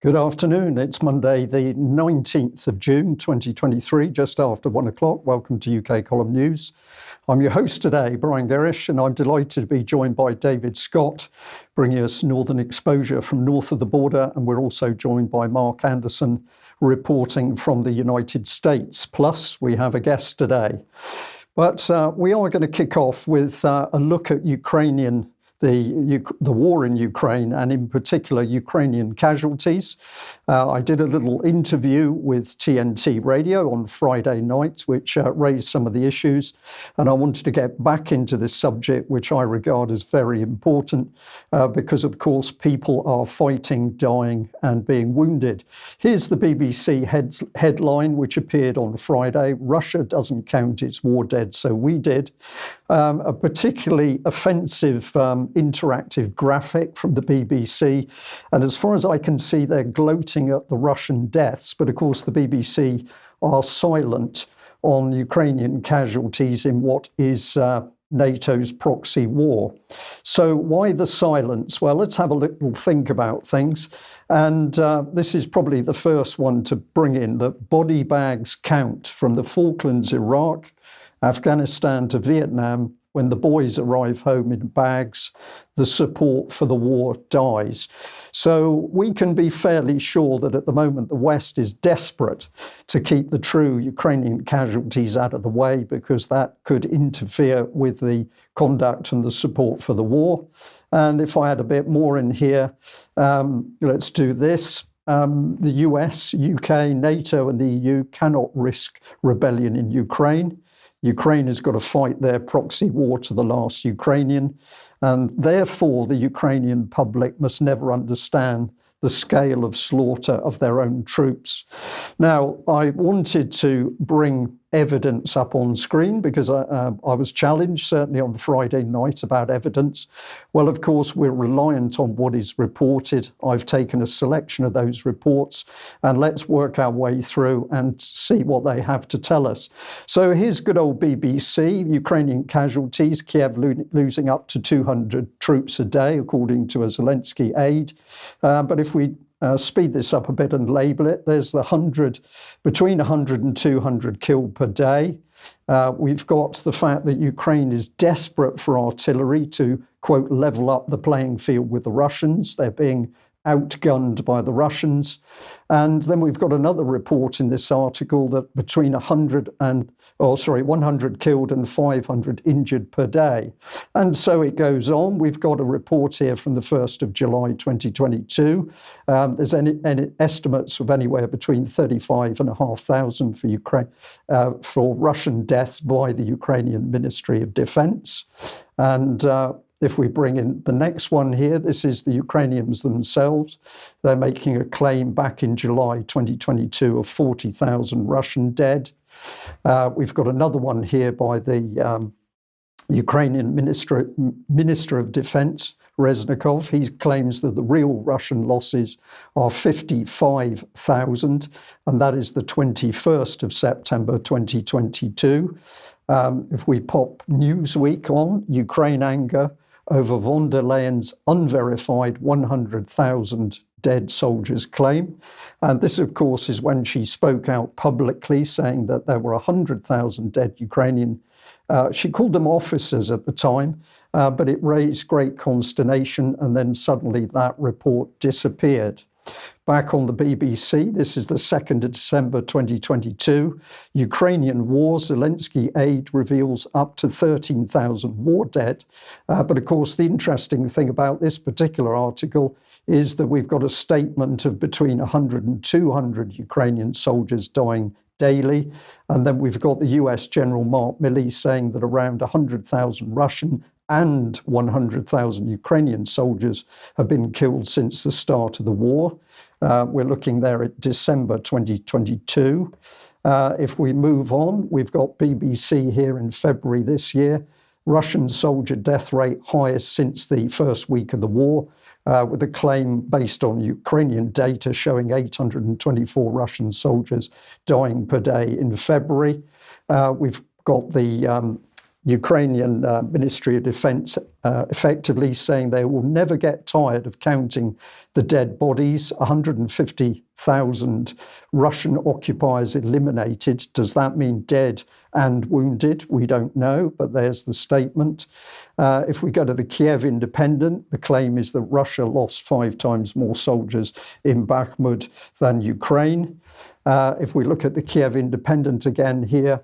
Good afternoon. It's Monday, the 19th of June, 2023, just after 1 o'clock. Welcome to UK Column News. I'm your host today, Brian Gerrish, and I'm delighted to be joined by David Scott, bringing us Northern exposure from north of the border. And we're also joined by Mark Anderson, reporting from the United States. Plus, we have a guest today. But we are going to kick off with a look at the war in Ukraine, and in particular Ukrainian casualties. I did a little interview with TNT Radio on Friday night, which raised some of the issues, and I wanted to get back into this subject, which I regard as very important, because of course people are fighting, dying and being wounded. Here's the BBC headline, which appeared on Friday: Russia doesn't count its war dead, so we did. A particularly offensive interactive graphic from the BBC. And as far as I can see, they're gloating at the Russian deaths. But of course, the BBC are silent on Ukrainian casualties in what is NATO's proxy war. So why the silence? Well, let's have a little think about things. And this is probably the first one to bring in: that body bags count from the Falklands, Iraq, Afghanistan to Vietnam. When the boys arrive home in bags, the support for the war dies. So we can be fairly sure that at the moment the West is desperate to keep the true Ukrainian casualties out of the way, because that could interfere with the conduct and the support for the war. And if I add a bit more in here, let's do this. The US, UK, NATO and the EU cannot risk rebellion in Ukraine. Ukraine has got to fight their proxy war to the last Ukrainian, and therefore the Ukrainian public must never understand the scale of slaughter of their own troops. Now, I wanted to bring evidence up on screen because I was challenged, certainly on Friday night, about evidence. Well, of course, we're reliant on what is reported. I've taken a selection of those reports, and let's work our way through and see what they have to tell us. So here's good old BBC. Ukrainian casualties: Kiev losing up to 200 troops a day, according to a Zelensky aide. But if we speed this up a bit and label it, there's between 100 and 200 killed per day. We've got the fact that Ukraine is desperate for artillery to, quote, level up the playing field with the Russians. They're being outgunned by the Russians. And then we've got another report in this article that between 100 killed and 500 injured per day. And so it goes on. We've got a report here from the 1st of July 2022. There's any estimates of anywhere between 35,500 for Ukraine, for Russian deaths by the Ukrainian Ministry of Defense. And if we bring in the next one here, this is the Ukrainians themselves. They're making a claim back in July 2022 of 40,000 Russian dead. We've got another one here by the Ukrainian Minister of Defense, Reznikov. He claims that the real Russian losses are 55,000, and that is the 21st of September 2022. If we pop Newsweek on, Ukraine anger over von der Leyen's unverified 100,000 dead soldiers claim. And this, of course, is when she spoke out publicly saying that there were 100,000 dead Ukrainian. She called them officers at the time, but it raised great consternation, and then suddenly that report disappeared. Back on the BBC, this is the 2nd of December 2022. Ukrainian war: Zelensky aide reveals up to 13,000 war dead. But of course, the interesting thing about this particular article is that we've got a statement of between 100 and 200 Ukrainian soldiers dying daily. And then we've got the US General Mark Milley saying that around 100,000 Russian and 100,000 Ukrainian soldiers have been killed since the start of the war. We're looking there at December 2022. If we move on, we've got BBC here in February this year. Russian soldier death rate highest since the first week of the war, with a claim based on Ukrainian data showing 824 Russian soldiers dying per day in February. We've got the Ukrainian Ministry of Defense effectively saying they will never get tired of counting the dead bodies. 150,000 Russian occupiers eliminated. Does that mean dead and wounded? We don't know, but there's the statement. If we go to the Kiev Independent, the claim is that Russia lost 5 times more soldiers in Bakhmut than Ukraine. If we look at the Kiev Independent again here,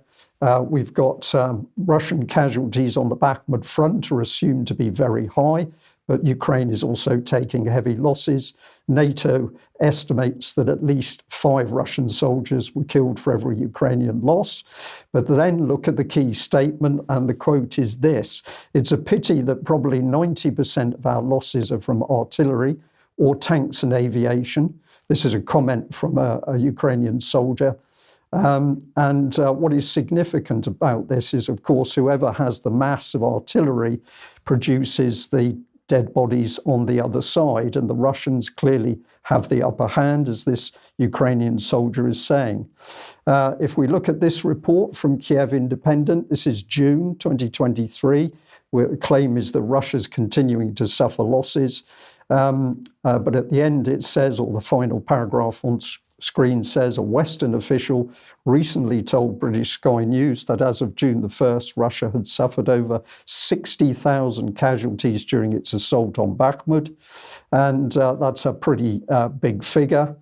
we've got Russian casualties on the Bakhmut front are assumed to be very high, but Ukraine is also taking heavy losses. NATO estimates that at least 5 Russian soldiers were killed for every Ukrainian loss. But then look at the key statement, and the quote is this: "It's a pity that probably 90% of our losses are from artillery or tanks and aviation." This is a comment from a Ukrainian soldier. What is significant about this is, of course, whoever has the mass of artillery produces the dead bodies on the other side, and the Russians clearly have the upper hand, as this Ukrainian soldier is saying. If we look at this report from Kiev Independent, this is June 2023, where the claim is that Russia's continuing to suffer losses. But at the end it says, or the final paragraph on screen says, a Western official recently told British Sky News that as of June the 1st, Russia had suffered over 60,000 casualties during its assault on Bakhmut. And that's a pretty big figure.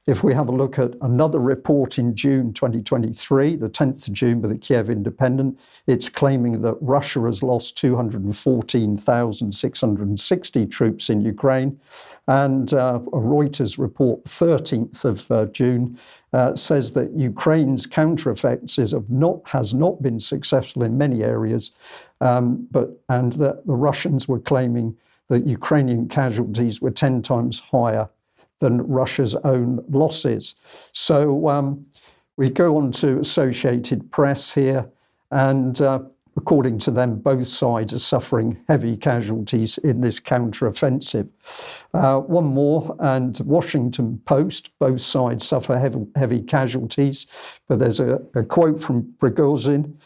If we have a look at another report in June 2023, the 10th of June by the Kiev Independent, it's claiming that Russia has lost 214,660 troops in Ukraine. And a Reuters report, 13th of June, says that Ukraine's counter-offensive has not been successful in many areas, and that the Russians were claiming that Ukrainian casualties were 10 times higher than Russia's own losses. So we go on to Associated Press here, and according to them, both sides are suffering heavy casualties in this counter-offensive. One more, and Washington Post, both sides suffer heavy casualties, but there's a quote from Prigozhin,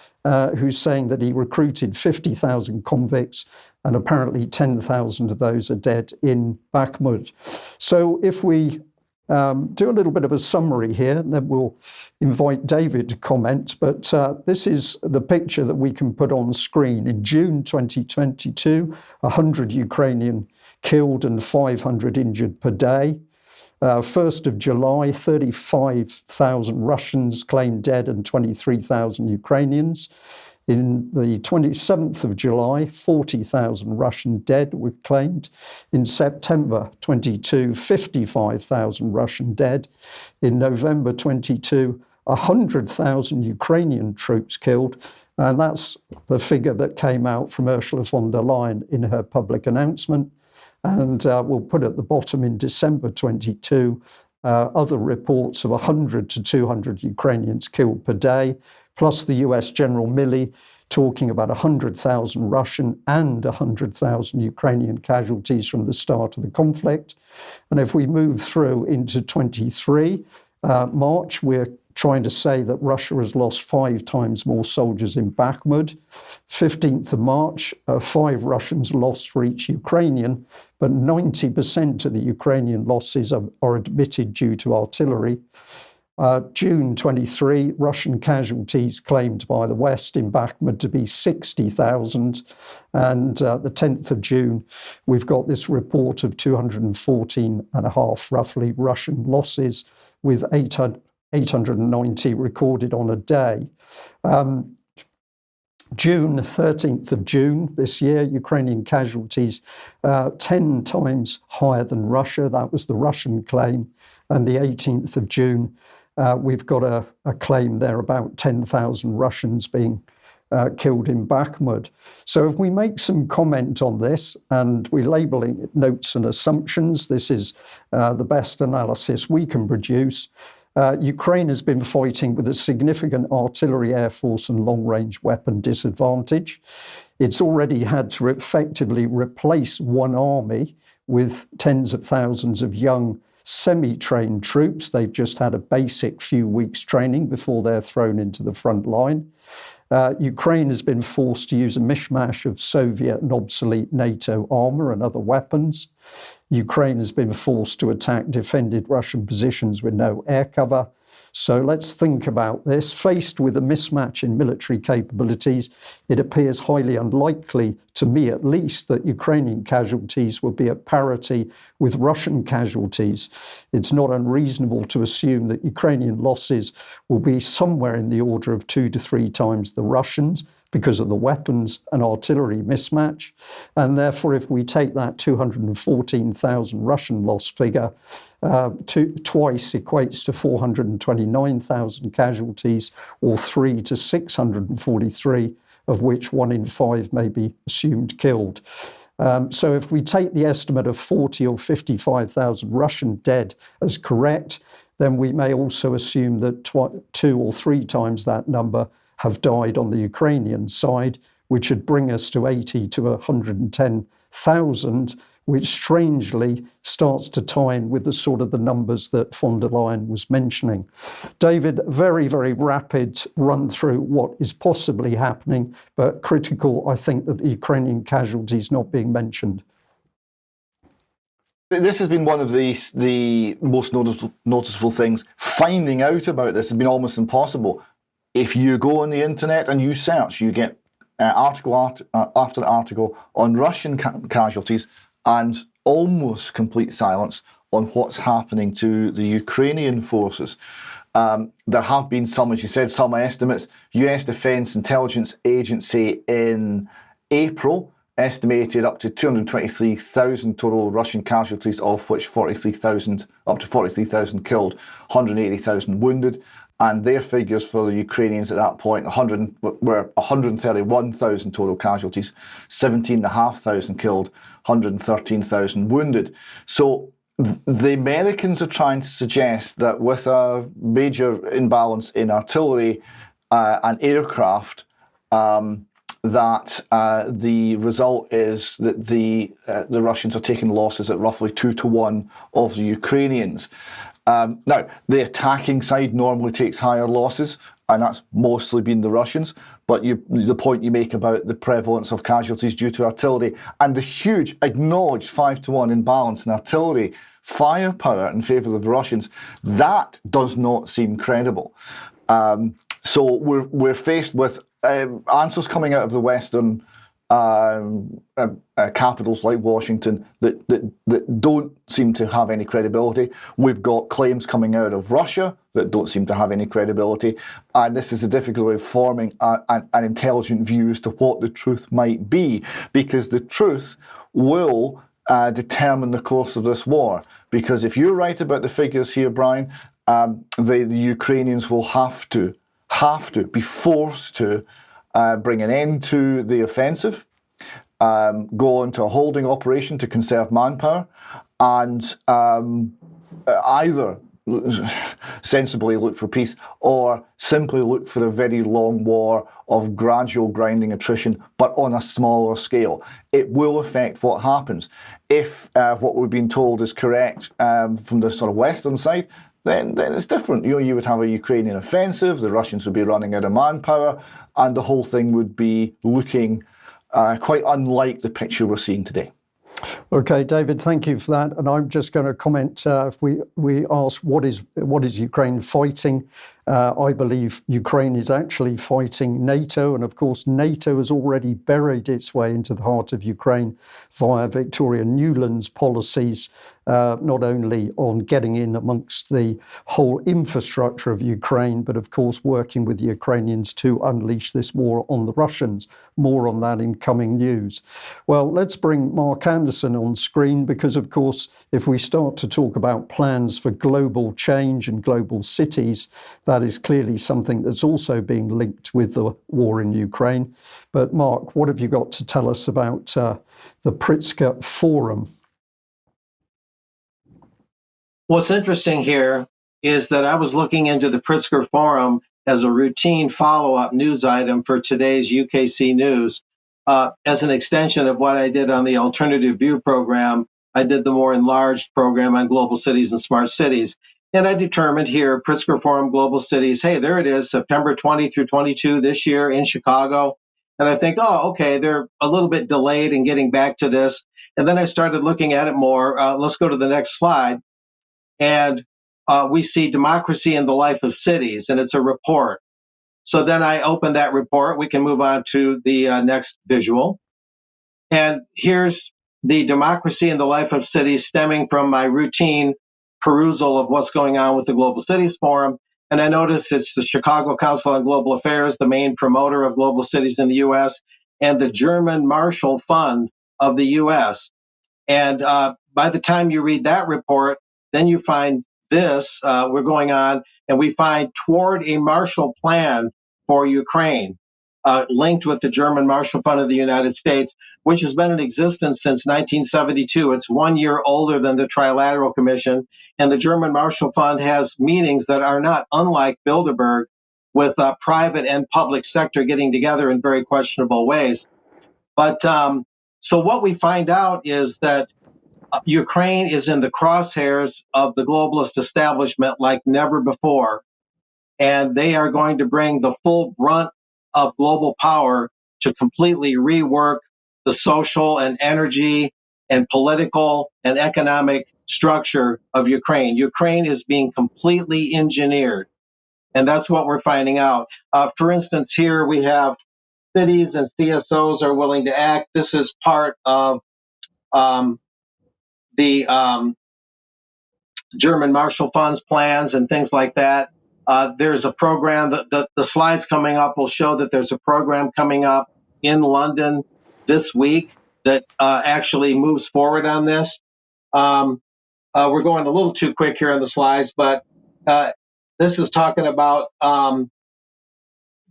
who's saying that he recruited 50,000 convicts, and apparently 10,000 of those are dead in Bakhmut. So if we do a little bit of a summary here, and then we'll invite David to comment. But this is the picture that we can put on screen. In June 2022, 100 Ukrainian killed and 500 injured per day. 1st of July, 35,000 Russians claimed dead and 23,000 Ukrainians. In the 27th of July, 40,000 Russian dead were claimed. In September 22, 55,000 Russian dead. In November 22, 100,000 Ukrainian troops killed. And that's the figure that came out from Ursula von der Leyen in her public announcement. And we'll put at the bottom in December 22, other reports of 100 to 200 Ukrainians killed per day, plus the US General Milley talking about 100,000 Russian and 100,000 Ukrainian casualties from the start of the conflict. And if we move through into 23 March, we're trying to say that Russia has lost 5 times more soldiers in Bakhmut. 15th of March, 5 Russians lost for each Ukrainian, but 90% of the Ukrainian losses are admitted due to artillery. June 23, Russian casualties claimed by the West in Bakhmut to be 60,000. And the 10th of June, we've got this report of 214.5 roughly Russian losses, with 890 recorded on a day. June, 13th of June this year, Ukrainian casualties 10 times higher than Russia. That was the Russian claim. And the 18th of June, we've got a claim there about 10,000 Russians being killed in Bakhmut. So if we make some comment on this, and we're labeling it notes and assumptions, this is the best analysis we can produce. Ukraine has been fighting with a significant artillery, air force and long-range weapon disadvantage. It's already had to effectively replace one army with tens of thousands of young semi-trained troops. They've just had a basic few weeks training before they're thrown into the front line. Ukraine has been forced to use a mishmash of Soviet and obsolete NATO armour and other weapons. Ukraine has been forced to attack defended Russian positions with no air cover. So let's think about this. Faced with a mismatch in military capabilities, it appears highly unlikely, to me at least, that Ukrainian casualties will be at parity with Russian casualties. It's not unreasonable to assume that Ukrainian losses will be somewhere in the order of 2 to 3 times the Russians, because of the weapons and artillery mismatch. And therefore, if we take that 214,000 Russian loss figure, twice equates to 429,000 casualties, or 3 to 643, of which 1 in 5 may be assumed killed. So if we take the estimate of 40 or 55,000 Russian dead as correct, then we may also assume that 2 or 3 times that number have died on the Ukrainian side, which would bring us to 80 to 110,000, which strangely starts to tie in with the sort of the numbers that von der Leyen was mentioning. David, very, very rapid run through what is possibly happening, but critical, I think, that the Ukrainian casualties not being mentioned. This has been one of the most noticeable things. Finding out about this has been almost impossible. If you go on the internet and you search, you get article after article on Russian casualties and almost complete silence on what's happening to the Ukrainian forces. There have been some, as you said, some estimates. US Defense Intelligence Agency in April estimated up to 223,000 total Russian casualties, of which up to 43,000 killed, 180,000 wounded. And their figures for the Ukrainians at that point were 131,000 total casualties, 17,500 killed, 113,000 wounded. So the Americans are trying to suggest that with a major imbalance in artillery and aircraft, that the result is that the Russians are taking losses at roughly 2 to 1 of the Ukrainians. Now, the attacking side normally takes higher losses, and that's mostly been the Russians. But the point you make about the prevalence of casualties due to artillery and the huge acknowledged 5 to 1 imbalance in artillery firepower in favour of the Russians, that does not seem credible. So we're faced with answers coming out of the Western capitals like Washington that don't seem to have any credibility. We've got claims coming out of Russia that don't seem to have any credibility, and this is a difficulty of forming an intelligent view as to what the truth might be, because the truth will determine the course of this war. Because if you're right about the figures here, Brian, the Ukrainians will have to be forced to bring an end to the offensive, go into a holding operation to conserve manpower, and either sensibly look for peace or simply look for a very long war of gradual grinding attrition, but on a smaller scale. It will affect what happens. If what we've been told is correct from the sort of Western side, then it's different. You would have a Ukrainian offensive, the Russians would be running out of manpower, and the whole thing would be looking quite unlike the picture we're seeing today. Okay, David, thank you for that. And I'm just going to comment, if we ask what is Ukraine fighting, I believe Ukraine is actually fighting NATO. And of course, NATO has already buried its way into the heart of Ukraine via Victoria Nuland's policies, not only on getting in amongst the whole infrastructure of Ukraine, but of course working with the Ukrainians to unleash this war on the Russians. More on that in coming news. Well, let's bring Mark Anderson on screen, because of course, if we start to talk about plans for global change and global cities, that is clearly something that's also being linked with the war in Ukraine. But Mark, what have you got to tell us about the Pritzker Forum? What's interesting here is that I was looking into the Pritzker Forum as a routine follow-up news item for today's UKC News. As an extension of what I did on the Alternative View program, I did the more enlarged program on global cities and smart cities. And I determined here, Pritzker Forum Global Cities, hey, there it is, September 20 through 22 this year in Chicago. And I think, oh, okay, they're a little bit delayed in getting back to this. And then I started looking at it more. Let's go to the next slide. And we see Democracy in the Life of Cities, and it's a report. So then I open that report. We can move on to the next visual. And here's the Democracy in the Life of Cities stemming from my routine perusal of what's going on with the Global Cities Forum. And I notice it's the Chicago Council on Global Affairs, the main promoter of global cities in the U.S., and the German Marshall Fund of the U.S. And by the time you read that report, then you find this. We're going on, and we find Toward a Marshall Plan for Ukraine, linked with the German Marshall Fund of the United States, which has been in existence since 1972. It's 1 year older than the Trilateral Commission, and the German Marshall Fund has meetings that are not unlike Bilderberg, with private and public sector getting together in very questionable ways. But so what we find out is that Ukraine is in the crosshairs of the globalist establishment like never before, and they are going to bring the full brunt of global power to completely rework the social and energy and political and economic structure of Ukraine. Ukraine is being completely engineered, and that's what we're finding out. For instance, here we have cities and CSOs are willing to act. This is part of the German Marshall Fund's plans and things like that. There's a program that the slides coming up will show that there's a program coming up in London this week that actually moves forward on this. We're going a little too quick here on the slides, but this is talking about the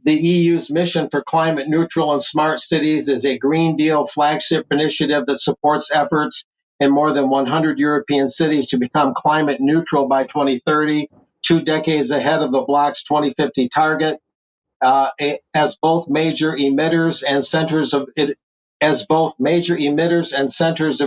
EU's mission for climate neutral and smart cities is a Green Deal flagship initiative that supports efforts in more than 100 European cities to become climate neutral by 2030, 2 decades ahead of the bloc's 2050 target. As both major emitters and centers of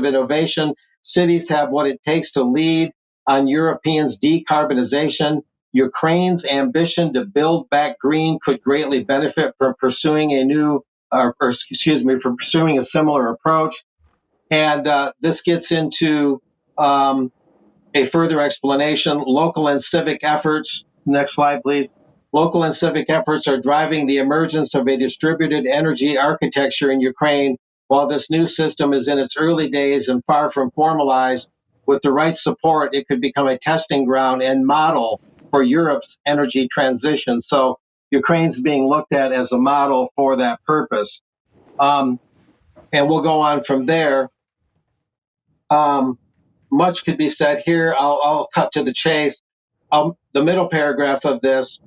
innovation, cities have what it takes to lead on Europeans' decarbonization. Ukraine's ambition to build back green could greatly benefit from pursuing from pursuing a similar approach. And this gets into a further explanation. Local and civic efforts. Next slide, please. Local and civic efforts are driving the emergence of a distributed energy architecture in Ukraine. While this new system is in its early days and far from formalized, with the right support, it could become a testing ground and model for Europe's energy transition. So Ukraine's being looked at as a model for that purpose. And we'll go on from there. Much could be said here. I'll cut to the chase. The middle paragraph of this,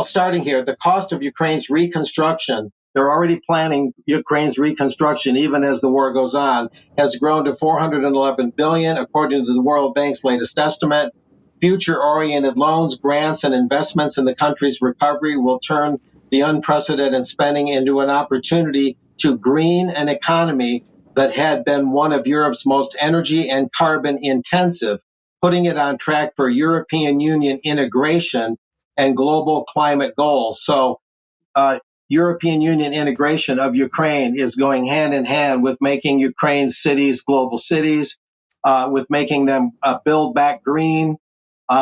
starting here, the cost of Ukraine's reconstruction, they're already planning Ukraine's reconstruction even as the war goes on, has grown to $411 billion, according to the World Bank's latest estimate. Future-oriented loans, grants, and investments in the country's recovery will turn the unprecedented spending into an opportunity to green an economy that had been one of Europe's most energy and carbon intensive, putting it on track for European Union integration and global climate goals. So European Union integration of Ukraine is going hand in hand with making Ukraine's cities global cities, with making them build back green,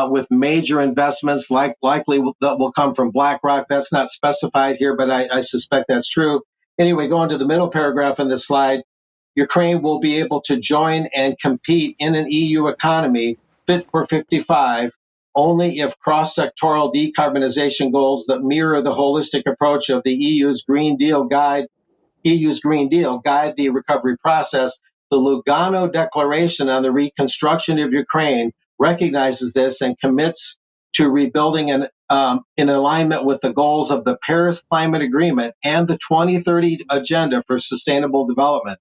with major investments likely that will come from BlackRock. That's not specified here, but I suspect that's true. Anyway, going to the middle paragraph in this slide, Ukraine will be able to join and compete in an EU economy fit for 55 only if cross-sectoral decarbonization goals that mirror the holistic approach of the EU's Green Deal guide the recovery process. The Lugano Declaration on the Reconstruction of Ukraine recognizes this and commits to rebuilding in alignment with the goals of the Paris Climate Agreement and the 2030 Agenda for Sustainable Development.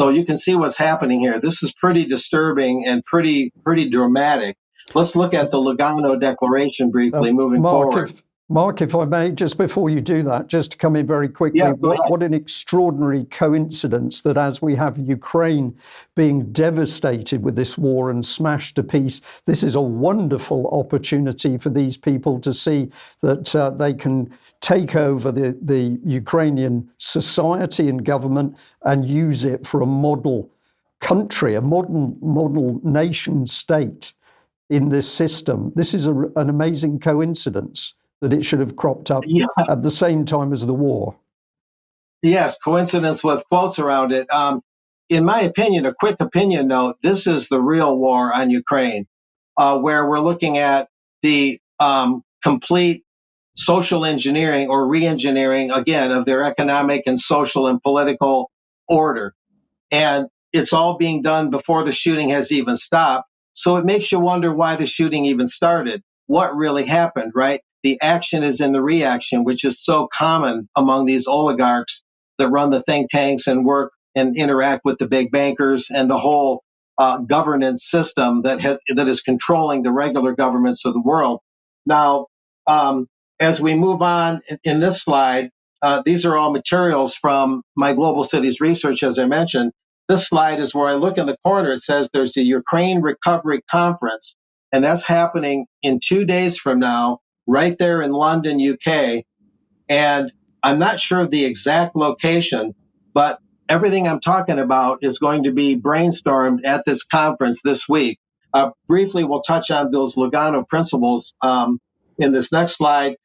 So you can see what's happening here. This is pretty disturbing and pretty dramatic. Let's look at the Lugano Declaration briefly moving forward. Mark, if I may, just before you do that, just to come in very quickly, Yeah, go ahead. what an extraordinary coincidence that as we have Ukraine being devastated with this war and smashed to piece, this is a wonderful opportunity for these people to see that they can take over the Ukrainian society and government and use it for a model country, a model nation state in this system. This is an amazing coincidence that it should have cropped up Yeah. at the same time as the war. Yes, coincidence with quotes around it. In my opinion, a quick opinion note, this is the real war on Ukraine, where we're looking at the complete social engineering or re-engineering, again, of their economic and social and political order. And it's all being done before the shooting has even stopped. So it makes you wonder why the shooting even started. What really happened, right? The action is in the reaction, which is so common among these oligarchs that run the think tanks and work and interact with the big bankers and the whole governance system that is controlling the regular governments of the world. Now, as we move on in this slide, these are all materials from my Global Cities research, as I mentioned. This slide is where I look in the corner. It says there's the Ukraine Recovery Conference, and that's happening in 2 days from now, right there in London, UK. And I'm not sure of the exact location, but everything I'm talking about is going to be brainstormed at this conference this week. Briefly, we'll touch on those Lugano principles in this next slide.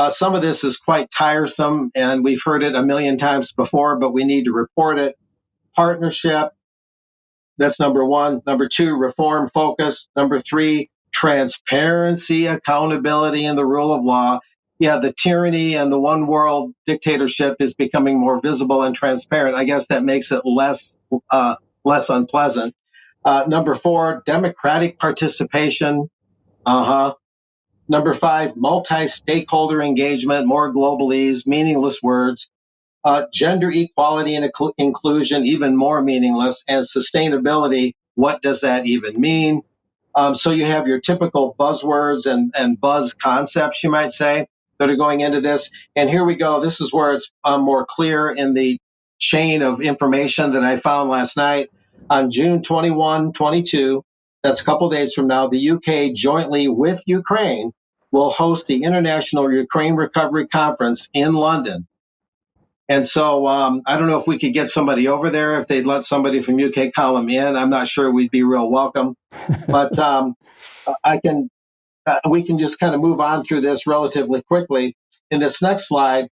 Some of this is quite tiresome, and we've heard it a million times before, but we need to report it. Partnership, that's number one. Number two, reform focus. Number three, transparency, accountability, and the rule of law. Yeah, the tyranny and the one world dictatorship is becoming more visible and transparent. I guess that makes it less unpleasant. Number four, democratic participation. Number five, multi-stakeholder engagement, more globalese, meaningless words. Gender equality and inclusion, even more meaningless, and sustainability. What does that even mean? So you have your typical buzzwords and buzz concepts, you might say, that are going into this. And here we go. This is where it's more clear in the chain of information that I found last night. On June 21, 22, that's a couple days from now, the UK jointly with Ukraine will host the International Ukraine Recovery Conference in London. And so I don't know if we could get somebody over there, if they'd let somebody from UK column in. I'm not sure we'd be real welcome. But we can just kind of move on through this relatively quickly. In this next slide,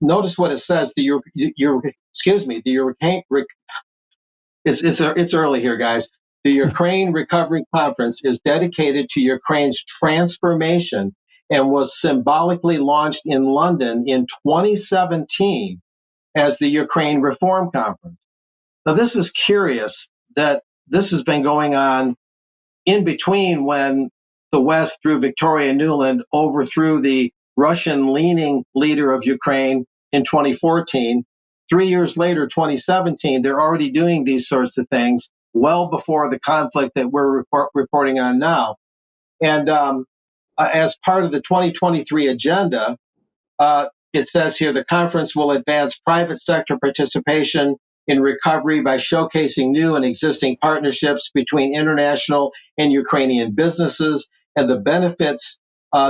notice what it says. It's early here, guys. The Ukraine Recovery Conference is dedicated to Ukraine's transformation and was symbolically launched in London in 2017 as the Ukraine Reform Conference. Now, this is curious that this has been going on in between when the West, through Victoria Nuland, overthrew the Russian-leaning leader of Ukraine in 2014. 3 years later, 2017, they're already doing these sorts of things well before the conflict that we're reporting on now. And as part of the 2023 agenda, it says here the conference will advance private sector participation in recovery by showcasing new and existing partnerships between international and Ukrainian businesses and the benefits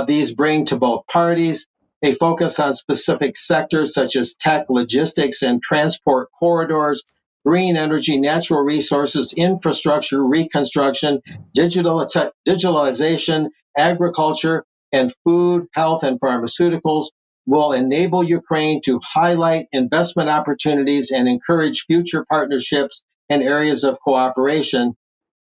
these bring to both parties. A focus on specific sectors such as tech, logistics, and transport corridors, green energy, natural resources, infrastructure, reconstruction, digitalization, agriculture, and food, health, and pharmaceuticals will enable Ukraine to highlight investment opportunities and encourage future partnerships and areas of cooperation,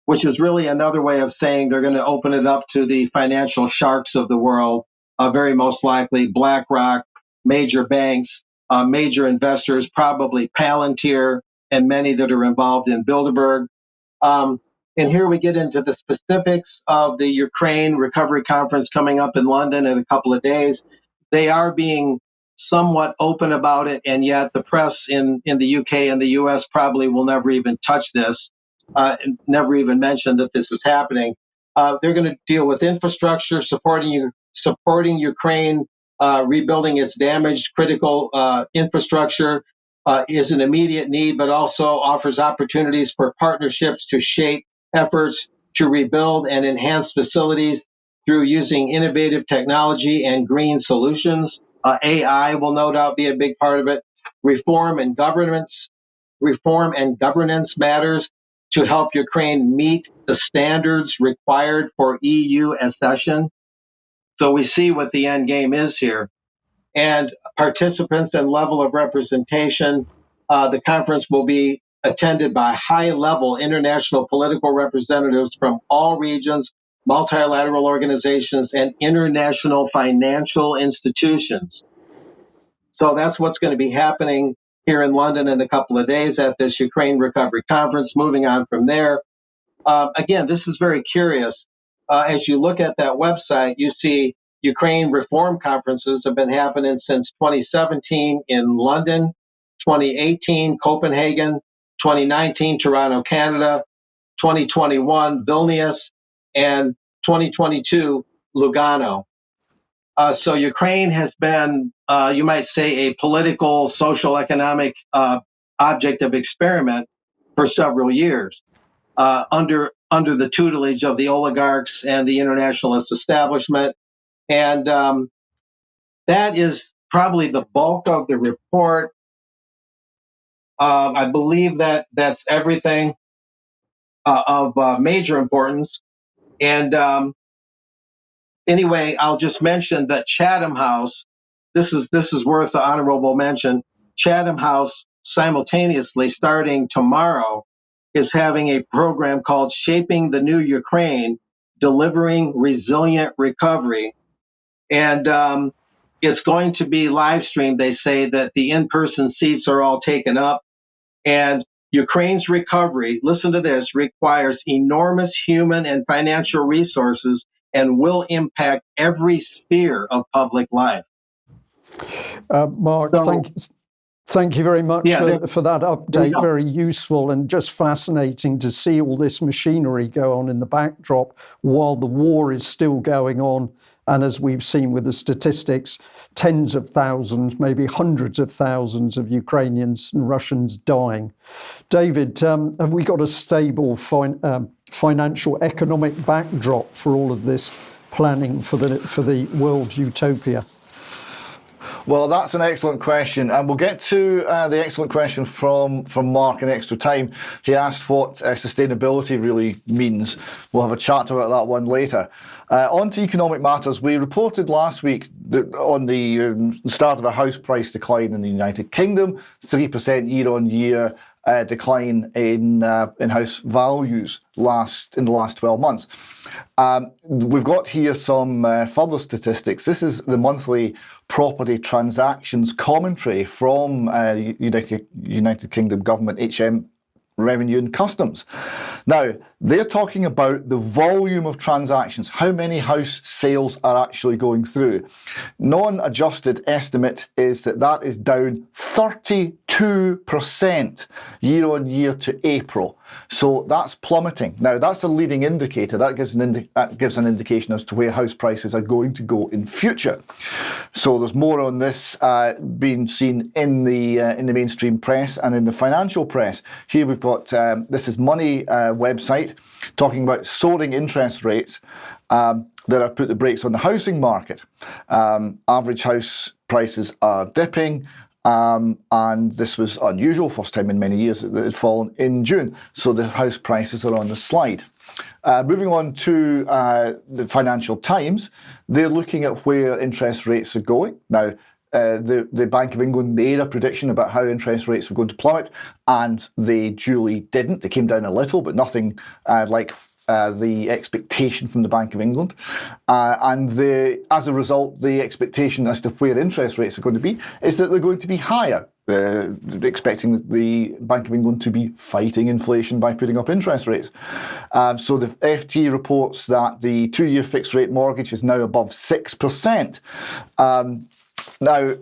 which is really another way of saying they're going to open it up to the financial sharks of the world, very most likely BlackRock, major banks, major investors, probably Palantir, and many that are involved in Bilderberg. And here we get into the specifics of the Ukraine Recovery Conference coming up in London in a couple of days. They are being somewhat open about it, and yet the press in the UK and the US probably will never even touch this, never even mention that this is happening. They're going to deal with infrastructure, supporting Ukraine rebuilding its damaged critical infrastructure is an immediate need, but also offers opportunities for partnerships to shape efforts to rebuild and enhance facilities through using innovative technology and green solutions. AI will no doubt be a big part of it. Reform and governance matters to help Ukraine meet the standards required for EU accession. So we see what the end game is here. And participants and level of representation, the conference will be attended by high-level international political representatives from all regions, multilateral organizations, and international financial institutions. So that's what's going to be happening here in London in a couple of days at this Ukraine Recovery Conference. Moving on from there, again, this is very curious. As you look at that website, you see Ukraine reform conferences have been happening since 2017 in London, 2018 Copenhagen, 2019 Toronto, Canada, 2021 Vilnius, and 2022 Lugano. So Ukraine has been, you might say, a political, social, economic object of experiment for several years under the tutelage of the oligarchs and the internationalist establishment. And that is probably the bulk of the report. I believe that that's everything of major importance. And anyway, I'll just mention that Chatham House, this is worth the honorable mention. Chatham House simultaneously starting tomorrow is having a program called Shaping the New Ukraine, Delivering Resilient Recovery. And it's going to be live streamed. They say that the in-person seats are all taken up. And Ukraine's recovery, listen to this, requires enormous human and financial resources and will impact every sphere of public life. Mark, thank you very much for that update. Very useful and just fascinating to see all this machinery go on in the backdrop while the war is still going on. And as we've seen with the statistics, tens of thousands, maybe hundreds of thousands of Ukrainians and Russians dying. David, have we got a stable financial economic backdrop for all of this planning for the world utopia? Well, that's an excellent question, and we'll get to the excellent question from Mark in extra time. He asked what sustainability really means. We'll have a chat about that one later. On to economic matters. We reported last week that on the start of a house price decline in the United Kingdom, 3% year-on-year decline in house values in the last 12 months. We've got here some further statistics. This is the monthly property transactions commentary from United Kingdom government, HM Revenue and Customs. Now, they're talking about the volume of transactions, how many house sales are actually going through. Non-adjusted estimate is that is down 32% year on year to April. So that's plummeting. Now, that's a leading indicator. That gives an indication as to where house prices are going to go in future. So there's more on this being seen in the mainstream press and in the financial press. Here we've got, this is Money website, talking about soaring interest rates that have put the brakes on the housing market. Average house prices are dipping. And this was unusual, first time in many years that it had fallen in June. So the house prices are on the slide. Moving on to the Financial Times, they're looking at where interest rates are going. Now, the Bank of England made a prediction about how interest rates were going to plummet, and they duly didn't. They came down a little, but nothing like the expectation from the Bank of England. As a result, the expectation as to where interest rates are going to be is that they're going to be higher, expecting the Bank of England to be fighting inflation by putting up interest rates. So the FT reports that the 2-year fixed rate mortgage is now above 6%. Now,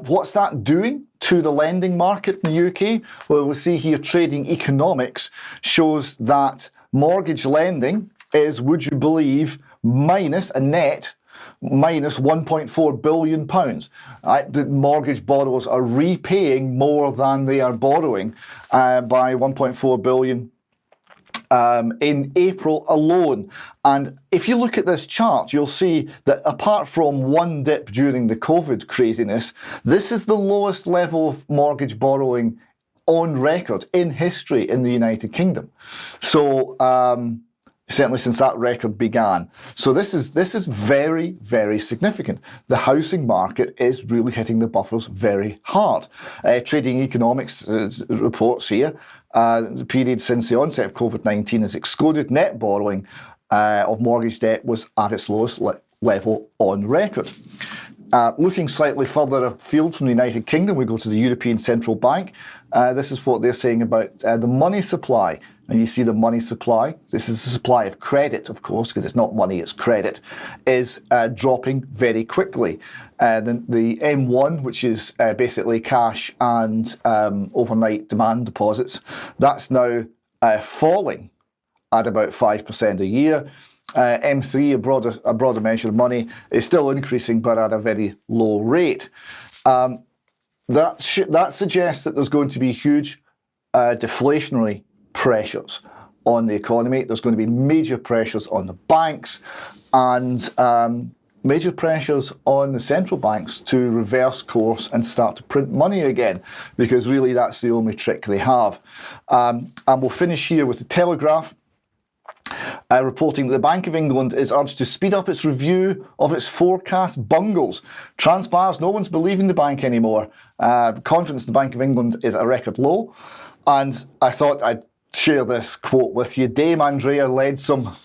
what's that doing to the lending market in the UK? Well, we'll see here Trading Economics shows that mortgage lending is, would you believe, minus a net minus £1.4 billion. The mortgage borrowers are repaying more than they are borrowing by £1.4 billion in April alone. And if you look at this chart, you'll see that apart from one dip during the COVID craziness, this is the lowest level of mortgage borrowing on record in history in the United Kingdom. So certainly since that record began. So this is very, very significant. The housing market is really hitting the buffers very hard. Trading Economics reports here, the period since the onset of COVID-19 has excluded net borrowing of mortgage debt was at its lowest level on record. Looking slightly further afield from the United Kingdom, we go to the European Central Bank. This is what they're saying about the money supply. And you see the money supply, this is the supply of credit, of course, because it's not money, it's credit, is dropping very quickly. The M1, which is basically cash and overnight demand deposits, that's now falling at about 5% a year. M3, a broader measure of money, is still increasing, but at a very low rate. That suggests that there's going to be huge deflationary pressures on the economy. There's going to be major pressures on the banks and major pressures on the central banks to reverse course and start to print money again, because really that's the only trick they have. And we'll finish here with the Telegraph. Reporting that the Bank of England is urged to speed up its review of its forecast bungles. Transpires no one's believing the bank anymore. Confidence in the Bank of England is at a record low. And I thought I'd share this quote with you. Dame Andrea Leadsom,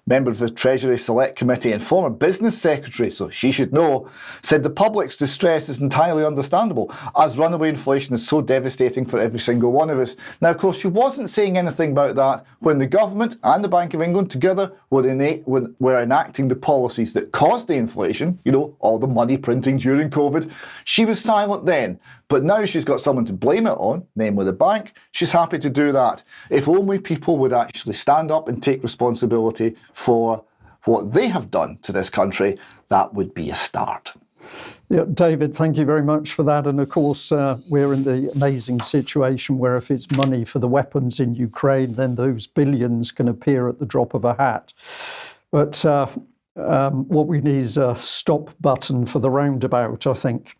member of the Treasury Select Committee and former business secretary, so she should know, said the public's distress is entirely understandable, as runaway inflation is so devastating for every single one of us. Now, of course, she wasn't saying anything about that when the government and the Bank of England together were enacting the policies that caused the inflation, all the money printing during COVID. She was silent then. But now she's got someone to blame it on, namely the bank. She's happy to do that. If only people would actually stand up and take responsibility for what they have done to this country, that would be a start. Yeah, David, thank you very much for that. And of course, we're in the amazing situation where if it's money for the weapons in Ukraine, then those billions can appear at the drop of a hat. But what we need is a stop button for the roundabout, I think.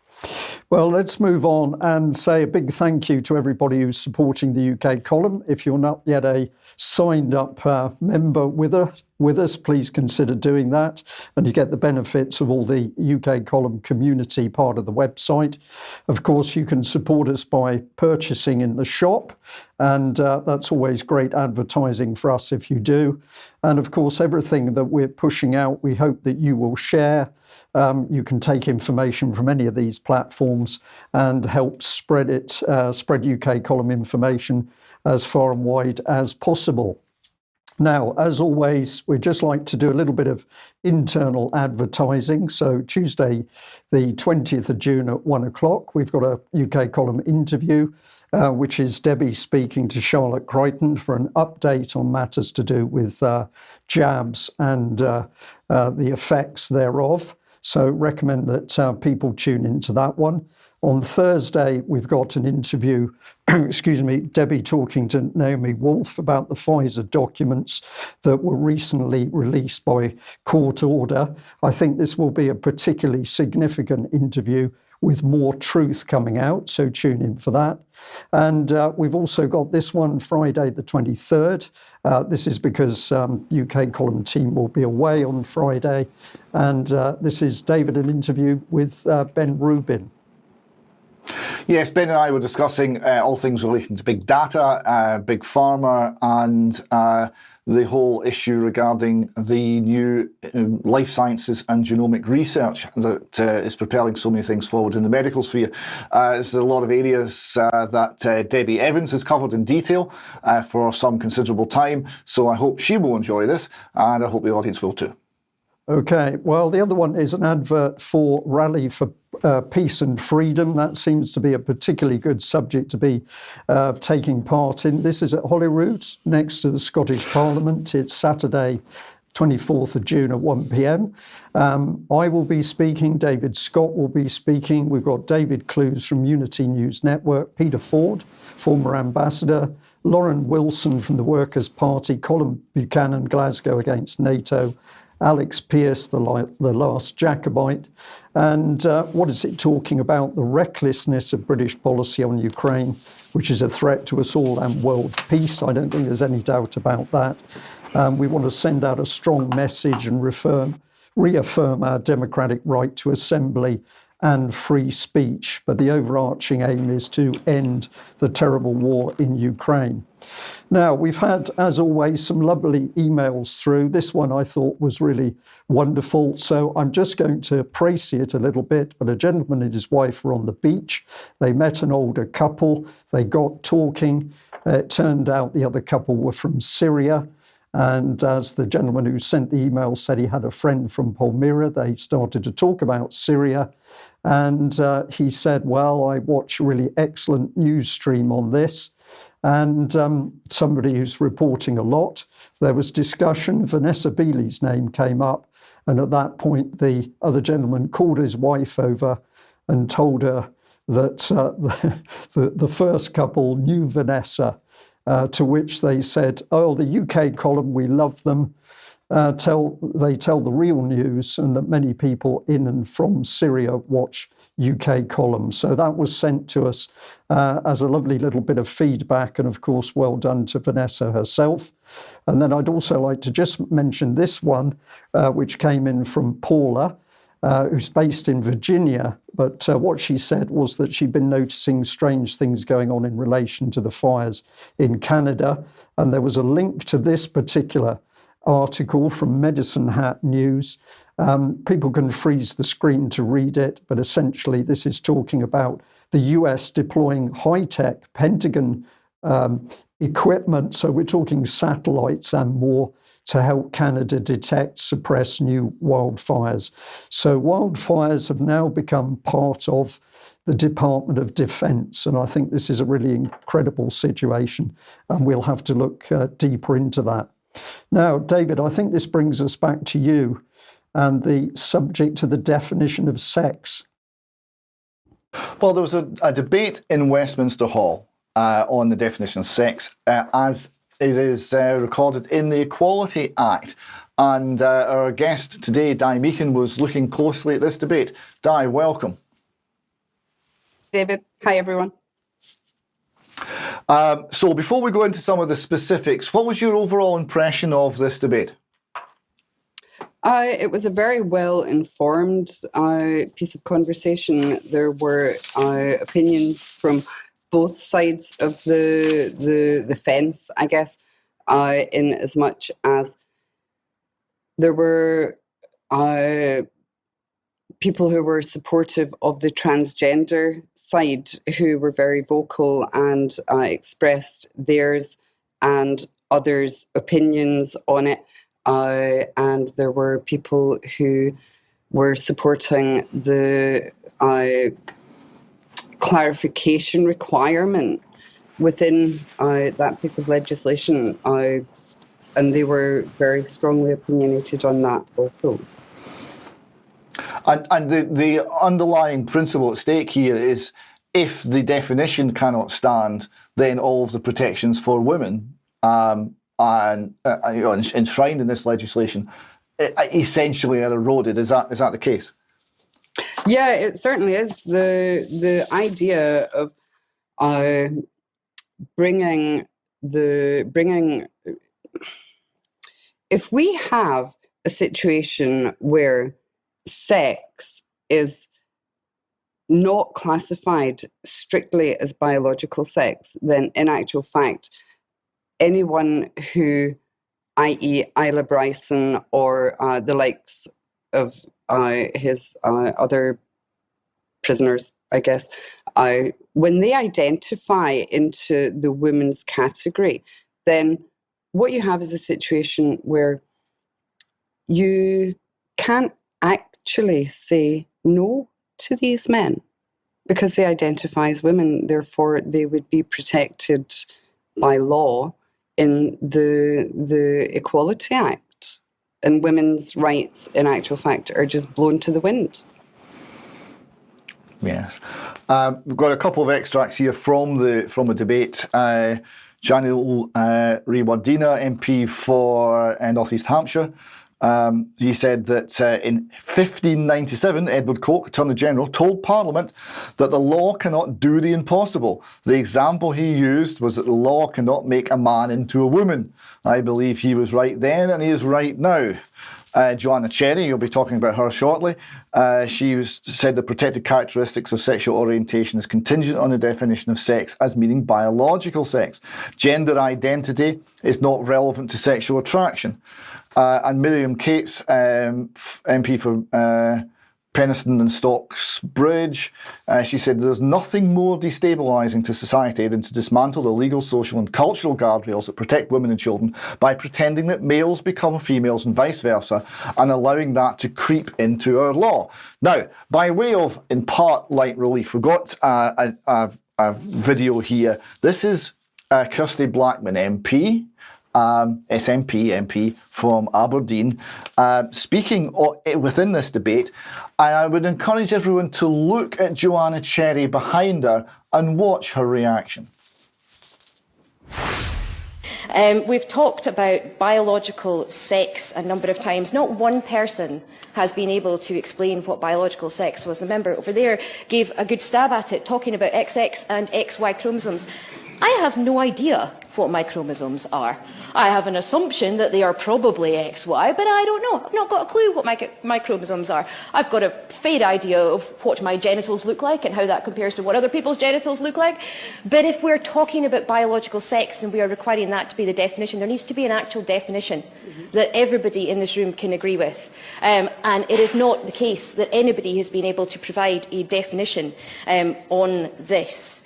Well, let's move on and say a big thank you to everybody who's supporting the UK column. If you're not yet a signed up member with us, please consider doing that. And you get the benefits of all the UK column community part of the website. Of course, you can support us by purchasing in the shop. And that's always great advertising for us if you do. And of course, everything that we're pushing out, we hope that you will share. You can take information from any of these platforms and help spread UK column information as far and wide as possible. Now, as always, we'd just like to do a little bit of internal advertising. So Tuesday, the 20th of June at 1 o'clock, we've got a UK column interview, which is Debbie speaking to Charlotte Crichton for an update on matters to do with jabs and the effects thereof. So recommend that people tune into that one. On Thursday, we've got an interview, Debbie talking to Naomi Wolf about the Pfizer documents that were recently released by court order. I think this will be a particularly significant interview with more truth coming out, so tune in for that. And we've also got this one Friday the 23rd. This is because UK column team will be away on Friday. And this is David, an interview with Ben Rubin. Yes, Ben and I were discussing all things relating to big data, big pharma, and the whole issue regarding the new life sciences and genomic research that is propelling so many things forward in the medical sphere. There's a lot of areas that Debbie Evans has covered in detail for some considerable time, so I hope she will enjoy this, and I hope the audience will too. Okay, well, the other one is an advert for Rally for Peace and Freedom. That seems to be a particularly good subject to be taking part in. This is at Holyrood, next to the Scottish Parliament. It's Saturday, 24th of June at 1 p.m. I will be speaking, David Scott will be speaking. We've got David Clues from Unity News Network, Peter Ford, former ambassador, Lauren Wilson from the Workers' Party, Colin Buchanan, Glasgow against NATO, Alex Pearce, the last Jacobite. And what is it talking about? The recklessness of British policy on Ukraine, which is a threat to us all and world peace. I don't think there's any doubt about that. We want to send out a strong message and reaffirm our democratic right to assembly and free speech. But the overarching aim is to end the terrible war in Ukraine. Now, we've had, as always, some lovely emails through. This one I thought was really wonderful. So I'm just going to praise it a little bit. But a gentleman and his wife were on the beach. They met an older couple. They got talking. It turned out the other couple were from Syria. And as the gentleman who sent the email said, he had a friend from Palmyra. They started to talk about Syria. And he said, well, I watch a really excellent news stream on this. And somebody who's reporting a lot. There was discussion. Vanessa Beeley's name came up. And at that point, the other gentleman called his wife over and told her that the first couple knew Vanessa. To which they said, oh, the UK column, we love them. They tell the real news, and that many people in and from Syria watch UK columns. So that was sent to us as a lovely little bit of feedback, and of course, well done to Vanessa herself. And then I'd also like to just mention this one, which came in from Paula, who's based in Virginia. But what she said was that she'd been noticing strange things going on in relation to the fires in Canada. And there was a link to this particular article from Medicine Hat News. People can freeze the screen to read it, but essentially this is talking about the US deploying high-tech Pentagon equipment. So we're talking satellites and more to help Canada detect, suppress new wildfires. So wildfires have now become part of the Department of Defense, and I think this is a really incredible situation, and we'll have to look deeper into that. Now, David, I think this brings us back to you and the subject of the definition of sex. Well, there was a debate in Westminster Hall on the definition of sex as it is recorded in the Equality Act. And our guest today, Di Meakin, was looking closely at this debate. Di, welcome. David. Hi, everyone. So before we go into some of the specifics, what was your overall impression of this debate? It was a very well-informed piece of conversation. There were opinions from both sides of the fence, I guess, in as much as there were people who were supportive of the transgender side who were very vocal and expressed theirs and others' opinions on it. And there were people who were supporting the clarification requirement within that piece of legislation. And they were very strongly opinionated on that also. And the underlying principle at stake here is if the definition cannot stand, then all of the protections for women enshrined in this legislation essentially are eroded. Is that the case? Yeah, it certainly is. The idea of bringing if we have a situation where sex is not classified strictly as biological sex, then in actual fact, anyone who, i.e. Isla Bryson or the likes of his other prisoners, I guess, when they identify into the women's category, then what you have is a situation where you can't actually say no to these men because they identify as women. Therefore, they would be protected by law in the Equality Act. and women's rights, in actual fact, are just blown to the wind. Yes. We've got a couple of extracts here from the debate. Janil Rewardina, MP for North East Hampshire, he said that in 1597, Edward Coke, Attorney General, told Parliament that the law cannot do the impossible. The example he used was that the law cannot make a man into a woman. I believe he was right then, and he is right now. Joanna Cherry, you'll be talking about her shortly. Said the protected characteristics of sexual orientation is contingent on the definition of sex as meaning biological sex. Gender identity is not relevant to sexual attraction. And Miriam Cates, MP for Penistone and Stocksbridge, she said there's nothing more destabilising to society than to dismantle the legal, social and cultural guardrails that protect women and children by pretending that males become females and vice versa, and allowing that to creep into our law. Now, by way of, in part, light relief, we've got a video here. This is Kirsty Blackman, MP, SNP MP from Aberdeen, speaking within this debate. I would encourage everyone to look at Joanna Cherry behind her and watch her reaction. We've talked about biological sex a number of times. Not one person has been able to explain what biological sex was. The member over there gave a good stab at it, talking about XX and XY chromosomes. I have no idea what my chromosomes are. I have an assumption that they are probably XY, but I don't know. I've not got a clue what my chromosomes are. I've got a fair idea of what my genitals look like and how that compares to what other people's genitals look like. But if we're talking about biological sex and we are requiring that to be the definition, there needs to be an actual definition that everybody in this room can agree with. And it is not the case that anybody has been able to provide a definition on this.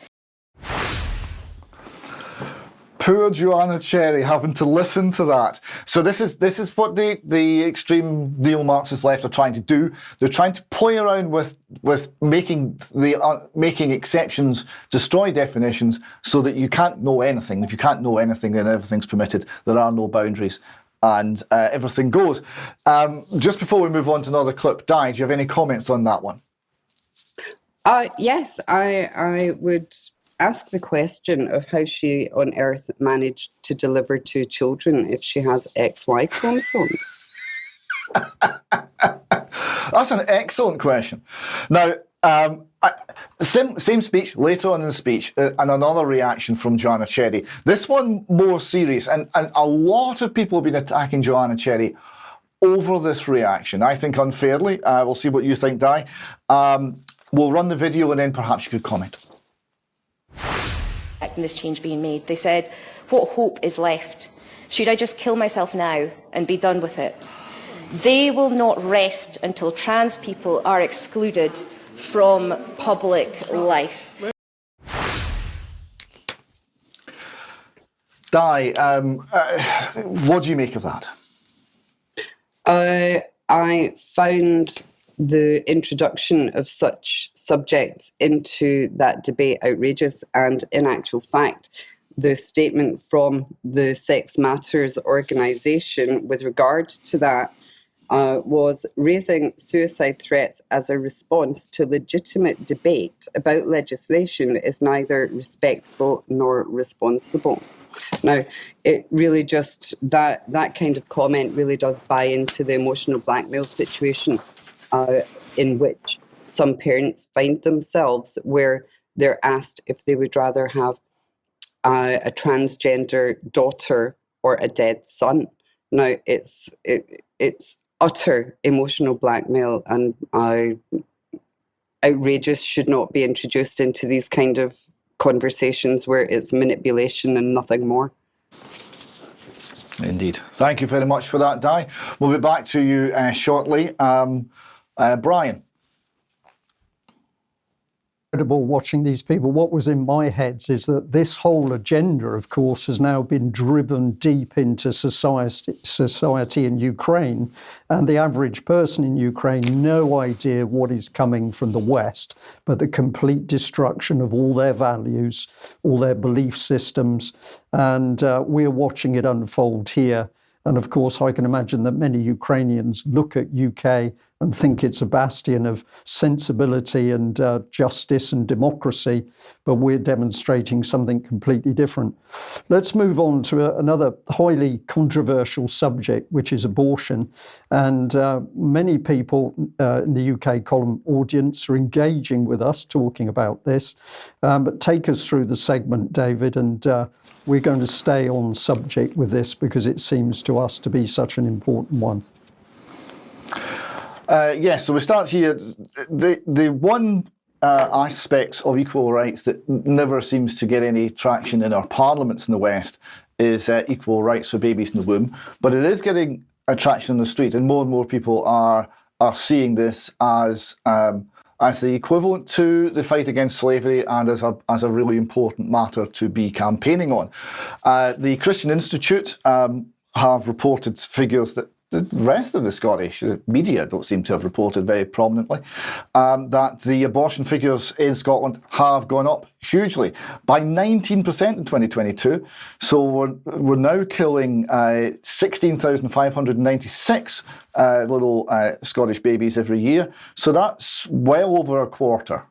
Poor Joanna Cherry having to listen to that. So this is what the extreme neo-Marxist left are trying to do. They're trying to play around with making exceptions destroy definitions so that you can't know anything. If you can't know anything, then everything's permitted. There are no boundaries, and everything goes. Just before we move on to another clip, Di, do you have any comments on that one? Yes, I would ask the question of how she on earth managed to deliver 2 children if she has XY chromosomes. That's an excellent question. Now, same speech, later on in the speech, and another reaction from Joanna Cherry. This one more serious, and a lot of people have been attacking Joanna Cherry over this reaction. I think unfairly. We'll see what you think, Di. We'll run the video and then perhaps you could comment. In this change being made, they said, what hope is left? Should I just kill myself now and be done with it? They will not rest until trans people are excluded from public life. Di, what do you make of that? I found the introduction of such subjects into that debate outrageous, and in actual fact, the statement from the Sex Matters organisation with regard to that was raising suicide threats as a response to legitimate debate about legislation is neither respectful nor responsible. Now, it really just, that kind of comment really does buy into the emotional blackmail situation in which some parents find themselves, where they're asked if they would rather have a transgender daughter or a dead son. Now, it's utter emotional blackmail, and outrageous, should not be introduced into these kind of conversations where it's manipulation and nothing more. Indeed. Thank you very much for that, Di. We'll be back to you shortly. Brian. Incredible watching these people. What was in my head is that this whole agenda, of course, has now been driven deep into society in Ukraine, and the average person in Ukraine, no idea what is coming from the West, but the complete destruction of all their values, all their belief systems, and we're watching it unfold here. And of course, I can imagine that many Ukrainians look at UK and think it's a bastion of sensibility and justice and democracy, but we're demonstrating something completely different. Let's move on to another highly controversial subject, which is abortion. And many people in the UK column audience are engaging with us talking about this. But take us through the segment, David, and we're going to stay on subject with this because it seems to us to be such an important one. Yes, so we start here. The one aspect of equal rights that never seems to get any traction in our parliaments in the West is equal rights for babies in the womb, but it is getting traction in the street, and more people are seeing this as the equivalent to the fight against slavery and as a really important matter to be campaigning on. The Christian Institute have reported figures that the rest of the Scottish media don't seem to have reported very prominently, that the abortion figures in Scotland have gone up hugely by 19% in 2022. So we're now killing 16,596 little Scottish babies every year. So that's well over a quarter.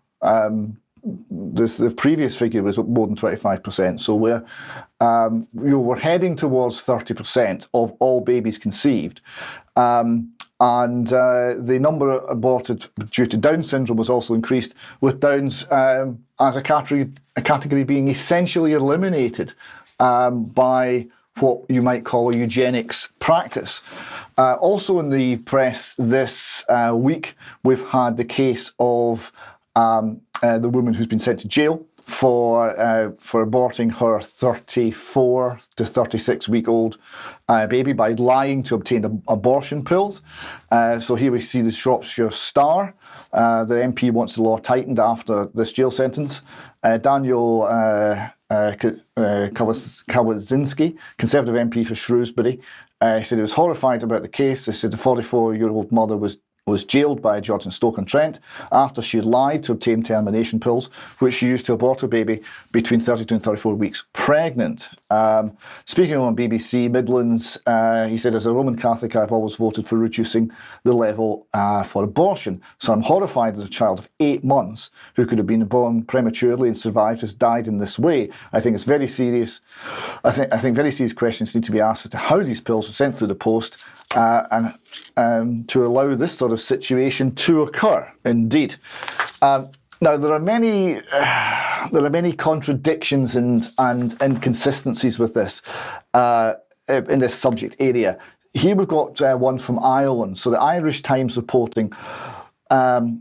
The previous figure was more than 25%. So we're heading towards 30% of all babies conceived. And the number aborted due to Down syndrome was also increased, with Downs as a category being essentially eliminated by what you might call a eugenics practice. Also in the press this week, we've had the case of the woman who's been sent to jail for aborting her 34 to 36 week old baby by lying to obtain abortion pills. So here we see the Shropshire Star. The MP wants the law tightened after this jail sentence. Daniel Kawasinski, Conservative MP for Shrewsbury, said he was horrified about the case. He said the 44-year-old mother was jailed by a judge in Stoke-on-Trent after she lied to obtain termination pills, which she used to abort her baby between 32 and 34 weeks pregnant. Speaking on BBC Midlands, he said, as a Roman Catholic, I've always voted for reducing the level for abortion. So I'm horrified that a child of 8 months who could have been born prematurely and survived has died in this way. I think it's very serious. I think very serious questions need to be asked as to how these pills were sent through the post, and to allow this sort of situation to occur. Indeed. Now there are many contradictions and inconsistencies with this in this subject area. Here we've got one from Ireland. So the Irish Times reporting. Leo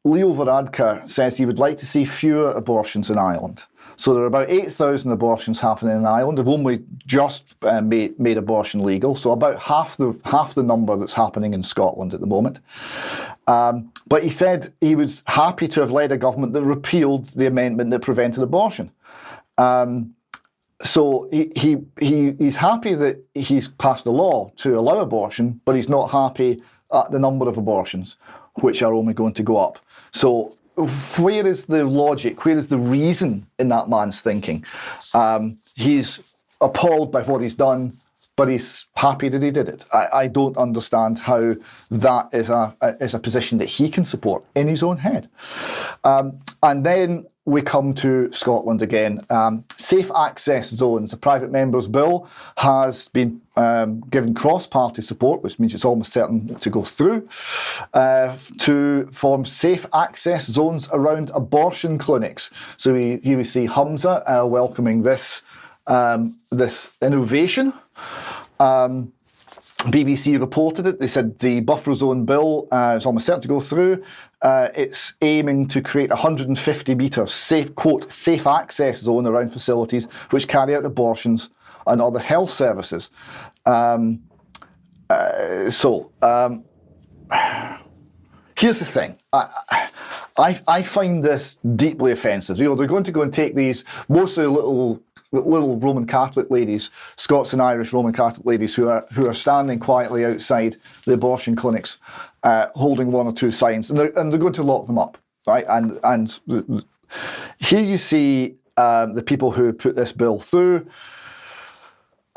Varadkar says he would like to see fewer abortions in Ireland. So there are about 8,000 abortions happening in Ireland. They've only just made abortion legal, so about half the number that's happening in Scotland at the moment. But he said he was happy to have led a government that repealed the amendment that prevented abortion. So he's happy that he's passed a law to allow abortion, but he's not happy at the number of abortions, which are only going to go up. So where is the logic? Where is the reason in that man's thinking? He's appalled by what he's done, but he's happy that he did it. I don't understand how that is a position that he can support in his own head. And then we come to Scotland again. Safe access zones. The private member's bill has been given cross-party support, which means it's almost certain to go through, to form safe access zones around abortion clinics. So here we see Humza welcoming this innovation. BBC reported it. They said the buffer zone bill is almost certain to go through. It's aiming to create 150-metre safe access zone around facilities which carry out abortions and other health services. Here's the thing. I find this deeply offensive. You know, they're going to go and take these mostly little Roman Catholic ladies, Scots and Irish Roman Catholic ladies who are standing quietly outside the abortion clinics, holding one or two signs, and they're going to lock them up, right? And here you see the people who put this bill through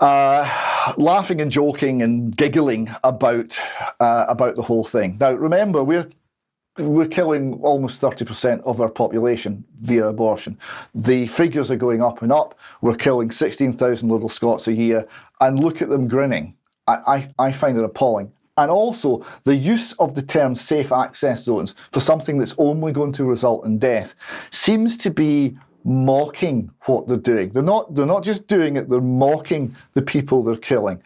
laughing and joking and giggling about the whole thing. Now, remember, we're killing almost 30% of our population via abortion. The figures are going up and up. We're killing 16,000 little Scots a year, and look at them grinning. I find it appalling. And also, the use of the term safe access zones for something that's only going to result in death seems to be mocking what they're doing. They're not just doing it, they're mocking the people they're killing.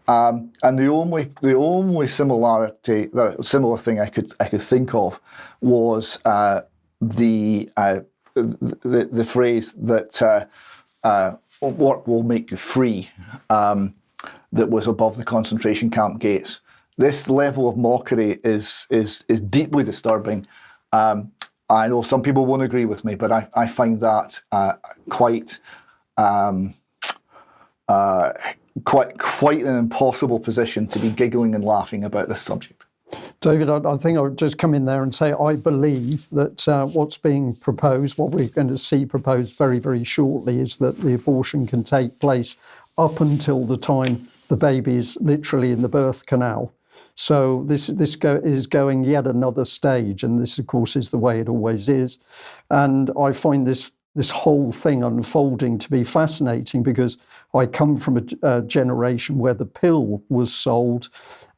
And the only similar thing I could think of was the phrase that work will make you free, that was above the concentration camp gates. This level of mockery is deeply disturbing. I know some people won't agree with me, but I find that quite an impossible position to be giggling and laughing about this subject. David, I think I would just come in there and say I believe that what's being proposed, what we're going to see proposed very, very shortly, is that the abortion can take place up until the time the baby is literally in the birth canal. So this is going yet another stage, and this, of course, is the way it always is. And I find this whole thing unfolding to be fascinating because I come from a generation where the pill was sold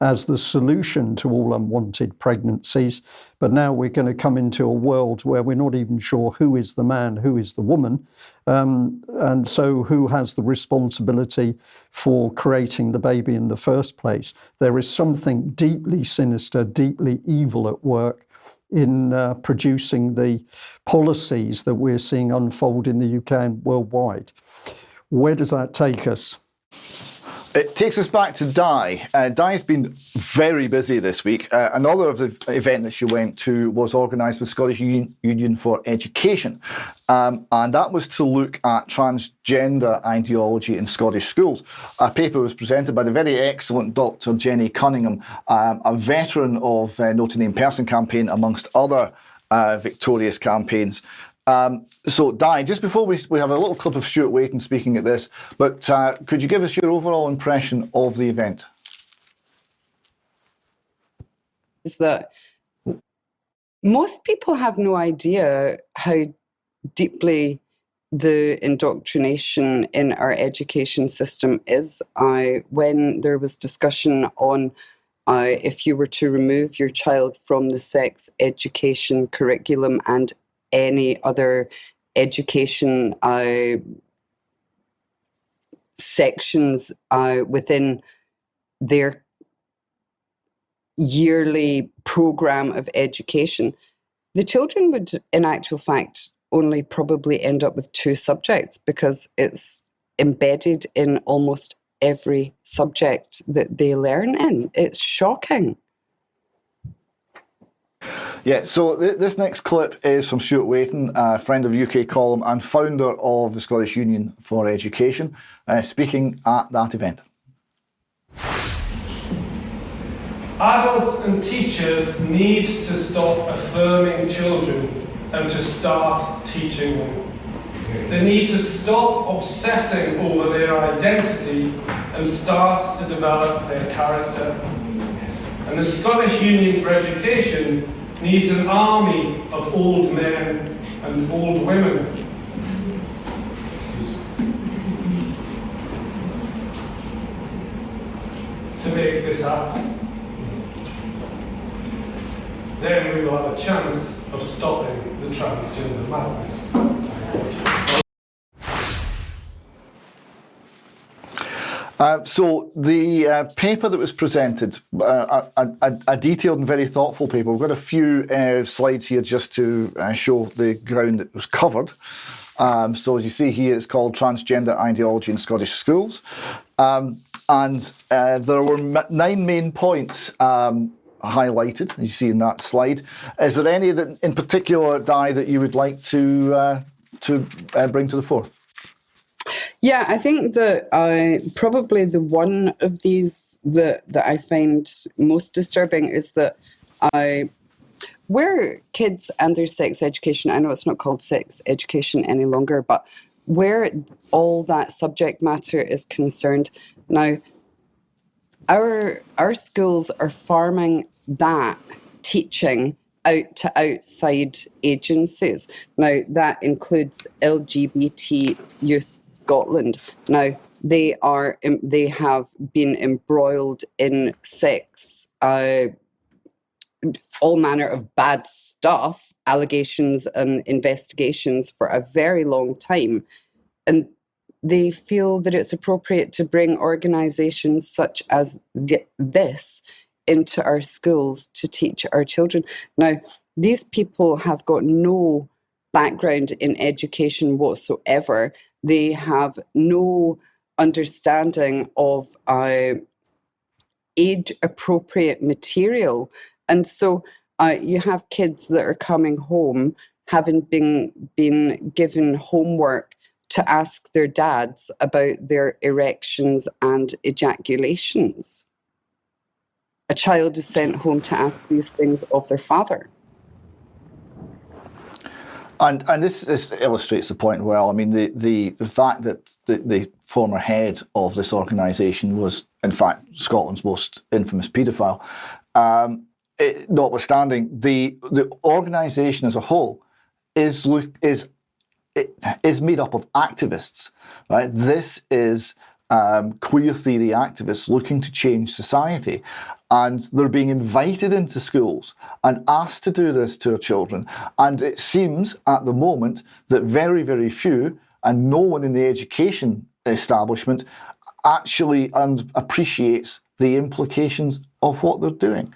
as the solution to all unwanted pregnancies. But now we're going to come into a world where we're not even sure who is the man, who is the woman. And so who has the responsibility for creating the baby in the first place? There is something deeply sinister, deeply evil at work in producing the policies that we're seeing unfold in the UK and worldwide. Where does that take us? It takes us back to Di. Di's been very busy this week. Another of the event that she went to was organised with Scottish Union for Education. And that was to look at transgender ideology in Scottish schools. A paper was presented by the very excellent Dr. Jenny Cunningham, a veteran of No to Name Person campaign, amongst other victorious campaigns. So, Di, just before we have a little clip of Stuart Waiton speaking at this, but could you give us your overall impression of the event? Is that most people have no idea how deeply the indoctrination in our education system is. When there was discussion on if you were to remove your child from the sex education curriculum and any other education sections within their yearly program of education, the children would, in actual fact, only probably end up with 2 subjects because it's embedded in almost every subject that they learn in. It's shocking. Yeah, so this next clip is from Stuart Waiton, a friend of UK Column and founder of the Scottish Union for Education, speaking at that event. Adults and teachers need to stop affirming children and to start teaching them. They need to stop obsessing over their identity and start to develop their character. And the Scottish Union for Education needs an army of old men and old women. To make this happen. Then we will have a chance of stopping the transgender madness. So the paper that was presented, a detailed and very thoughtful paper. We've got a few slides here just to show the ground that was covered. So as you see here, it's called Transgender Ideology in Scottish Schools. And there were 9 main points highlighted, as you see in that slide. Is there any that in particular, Di, that you would like to bring to the fore? Yeah, I think that probably the one of these that I find most disturbing is that where kids and their sex education, I know it's not called sex education any longer, but where all that subject matter is concerned, now our schools are farming that teaching out to outside agencies. Now that includes LGBT Youth Scotland. Now they have been embroiled in sex, all manner of bad stuff, allegations and investigations for a very long time. And they feel that it's appropriate to bring organisations such as this into our schools to teach our children. Now, these people have got no background in education whatsoever. They have no understanding of age-appropriate material. And so you have kids that are coming home having been given homework to ask their dads about their erections and ejaculations. A child is sent home to ask these things of their father. And this illustrates the point well. I mean, the fact that the former head of this organisation was, in fact, Scotland's most infamous paedophile, notwithstanding, the organisation as a whole is made up of activists, right? This is queer theory activists looking to change society. And they're being invited into schools and asked to do this to our children. And it seems at the moment that very, very few, and no one in the education establishment, actually appreciates the implications of what they're doing.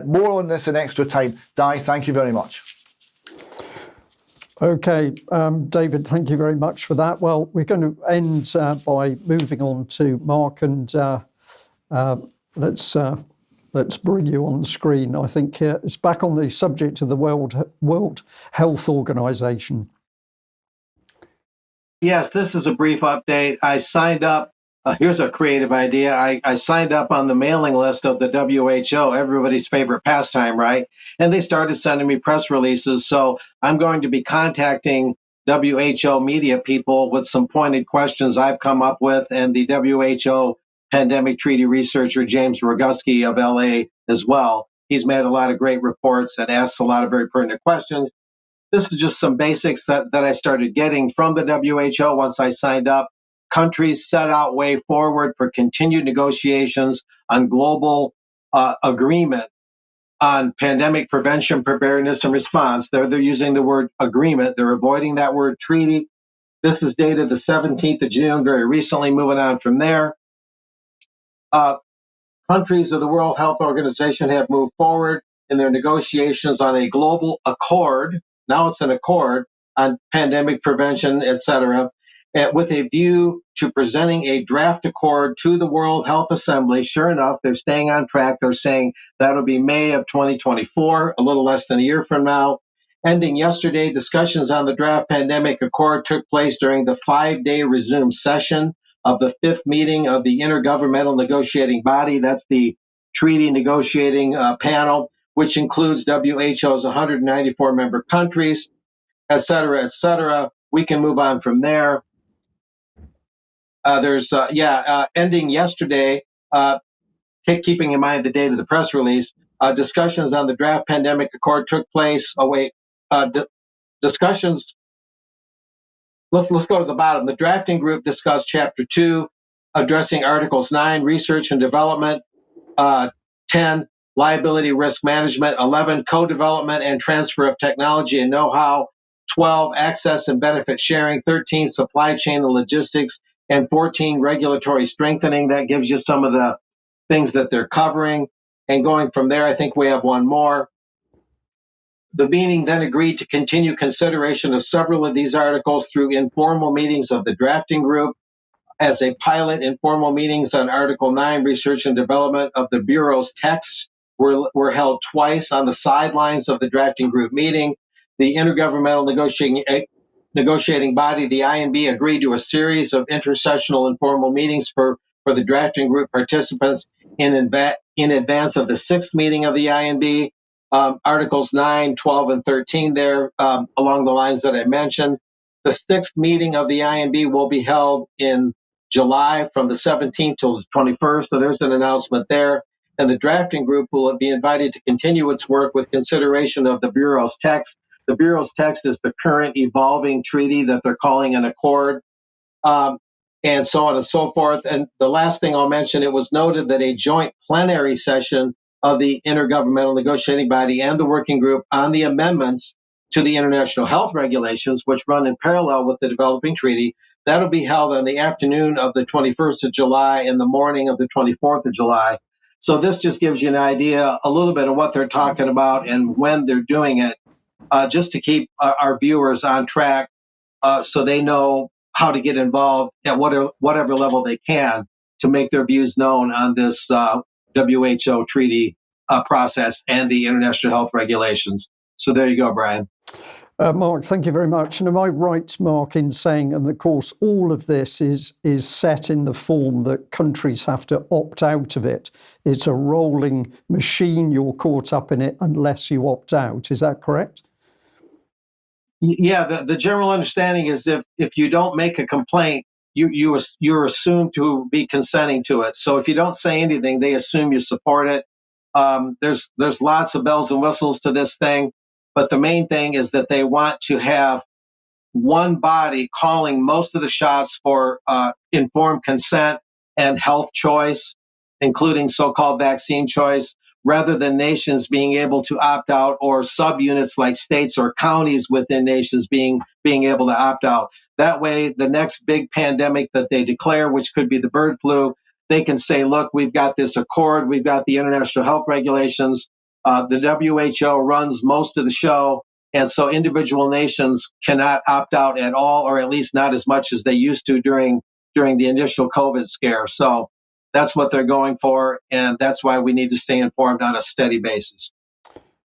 More on this in extra time. Di, thank you very much. Okay, David, thank you very much for that. Well, we're going to end by moving on to Mark, and let's bring you on the screen. I think it's back on the subject of the World Health Organization. Yes, this is a brief update. I signed up. Here's a creative idea. I signed up on the mailing list of the WHO, everybody's favorite pastime, right? And they started sending me press releases. So I'm going to be contacting WHO media people with some pointed questions I've come up with, and the WHO pandemic treaty researcher James Roguski of LA as well. He's made a lot of great reports and asks a lot of very pertinent questions. This is just some basics that I started getting from the WHO once I signed up. Countries set out way forward for continued negotiations on global agreement on pandemic prevention, preparedness, and response. They're using the word agreement. They're avoiding that word treaty. This is dated the 17th of June, very recently. Moving on from there. Countries of the World Health Organization have moved forward in their negotiations on a global accord. Now it's an accord on pandemic prevention, etc., with a view to presenting a draft accord to the World Health Assembly. Sure enough, they're staying on track. They're saying that'll be May of 2024, a little less than a year from now. Ending yesterday, discussions on the draft pandemic accord took place during the 5-day resumed session of the 5th meeting of the Intergovernmental Negotiating Body. That's the treaty negotiating panel, which includes WHO's 194 member countries, et cetera, et cetera. We can move on from there. Ending yesterday, keeping in mind the date of the press release, discussions on the draft pandemic accord took place. Discussions. Let's go to the bottom. The drafting group discussed Chapter 2, addressing Articles 9, research and development, 10, liability risk management, 11, co-development and transfer of technology and know-how, 12, access and benefit sharing, 13, supply chain and logistics, and 14, regulatory strengthening. That gives you some of the things that they're covering. And going from there, I think we have one more. The meeting then agreed to continue consideration of several of these articles through informal meetings of the drafting group. As a pilot, informal meetings on Article 9, research and development of the Bureau's texts were held twice on the sidelines of the drafting group meeting. The Intergovernmental Negotiating Body, the INB, agreed to a series of intersessional informal meetings for the drafting group participants in advance of the 6th meeting of the INB. Articles 9, 12, and 13 there, along the lines that I mentioned. The sixth meeting of the INB will be held in July from the 17th till the 21st. So there's an announcement there. And the drafting group will be invited to continue its work with consideration of the Bureau's text. The Bureau's text is the current evolving treaty that they're calling an accord, and so on and so forth. And the last thing I'll mention, it was noted that a joint plenary session of the Intergovernmental Negotiating Body and the working group on the amendments to the international health regulations, which run in parallel with the developing treaty, that'll be held on the afternoon of the 21st of July and the morning of the 24th of July. So this just gives you an idea, a little bit of what they're talking about and when they're doing it, just to keep our viewers on track so they know how to get involved at whatever level they can to make their views known on this WHO treaty process and the international health regulations. So there you go, Brian. Mark, thank you very much. And am I right, Mark, in saying, and of course, all of this is set in the form that countries have to opt out of it. It's a rolling machine. You're caught up in it unless you opt out. Is that correct? Yeah, the general understanding is if you don't make a complaint, you're assumed to be consenting to it. So if you don't say anything, they assume you support it. There's lots of bells and whistles to this thing, but the main thing is that they want to have one body calling most of the shots for informed consent and health choice, including so-called vaccine choice, rather than nations being able to opt out or subunits like states or counties within nations being able to opt out. That way, the next big pandemic that they declare, which could be the bird flu, they can say, look, we've got this accord, we've got the international health regulations, the WHO runs most of the show, and so individual nations cannot opt out at all, or at least not as much as they used to during the initial COVID scare. So that's what they're going for, and that's why we need to stay informed on a steady basis.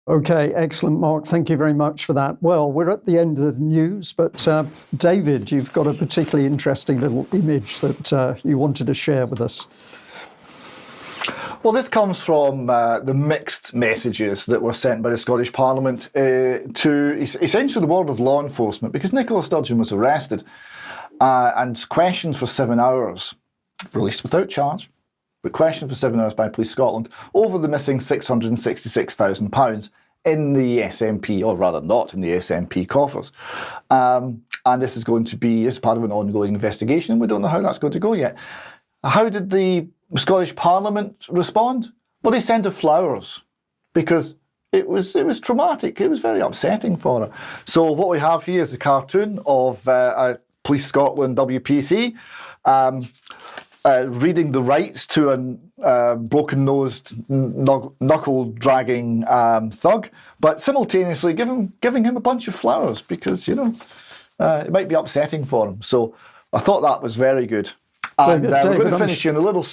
Okay, excellent, Mark. Thank you very much for that. Well, we're at the end of the news, but David, you've got a particularly interesting little image that you wanted to share with us. Well, this comes from the mixed messages that were sent by the Scottish Parliament to essentially the world of law enforcement, because Nicola Sturgeon was arrested and questioned for 7 hours, released without charge, but questioned for 7 hours by Police Scotland over the missing £666,000 in the SNP, or rather not in the SNP coffers. And this is going to be as part of an ongoing investigation, and we don't know how that's going to go yet. How did the Scottish Parliament respond? Well, they sent her flowers because it was traumatic. It was very upsetting for her. So what we have here is a cartoon of Police Scotland WPC reading the rights to a broken-nosed, knuckle-dragging thug, but simultaneously giving him a bunch of flowers because, it might be upsetting for him. So I thought that was very good. And David, we're going to finish in a little...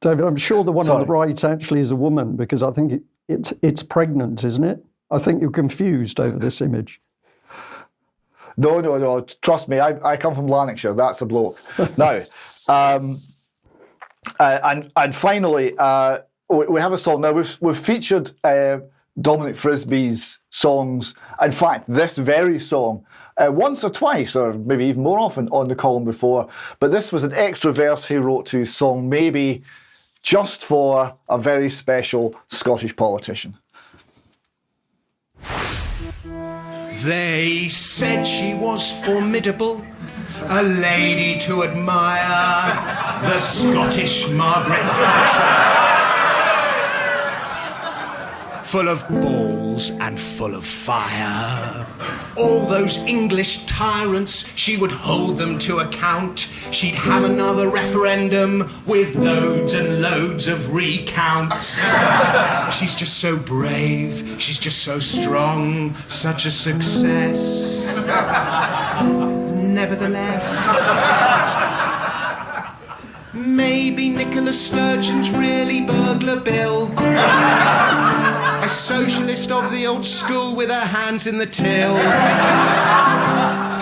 David, I'm sure the one Sorry. on the right actually is a woman, because I think it's pregnant, isn't it? I think you're confused over this image. No. Trust me, I come from Lanarkshire. That's a bloke. Now, and finally, we have a song. Now, we've featured Dominic Frisby's songs. In fact, this very song once or twice, or maybe even more often, on the column before. But this was an extra verse he wrote to his song, maybe just for a very special Scottish politician. They said she was formidable, a lady to admire, the Scottish Margaret Thatcher. Full of balls and full of fire. All those English tyrants, she would hold them to account. She'd have another referendum with loads and loads of recounts. She's just so brave, she's just so strong, such a success. Nevertheless, maybe Nicola Sturgeon's really Burglar Bill. A socialist of the old school with her hands in the till.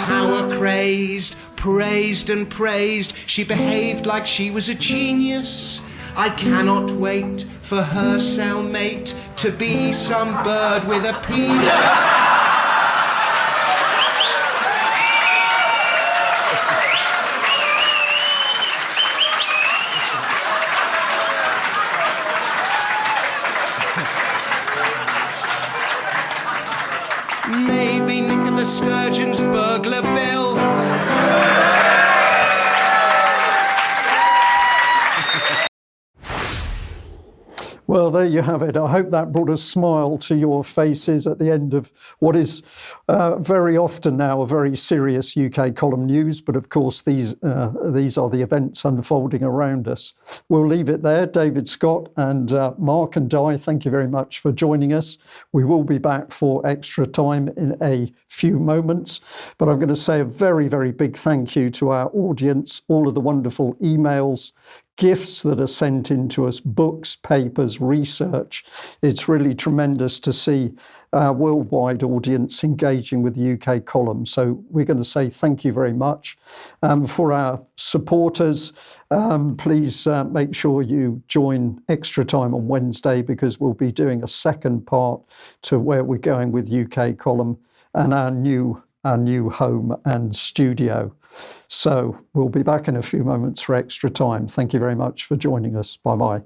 Power crazed, praised and praised. She behaved like she was a genius. I cannot wait for her cellmate to be some bird with a penis. Well, there you have it. I hope that brought a smile to your faces at the end of what is very often now a very serious UK column news. But of course, these are the events unfolding around us. We'll leave it there. David Scott and Mark and Di, thank you very much for joining us. We will be back for Extra Time in a few moments. But I'm going to say a very, very big thank you to our audience, all of the wonderful emails, gifts that are sent in to us, books, papers, research. It's really tremendous to see our worldwide audience engaging with the UK column. So we're going to say thank you very much. For our supporters, please make sure you join Extra Time on Wednesday, because we'll be doing a second part to where we're going with UK column and our new home and studio. So we'll be back in a few moments for Extra Time. Thank you very much for joining us. Bye-bye.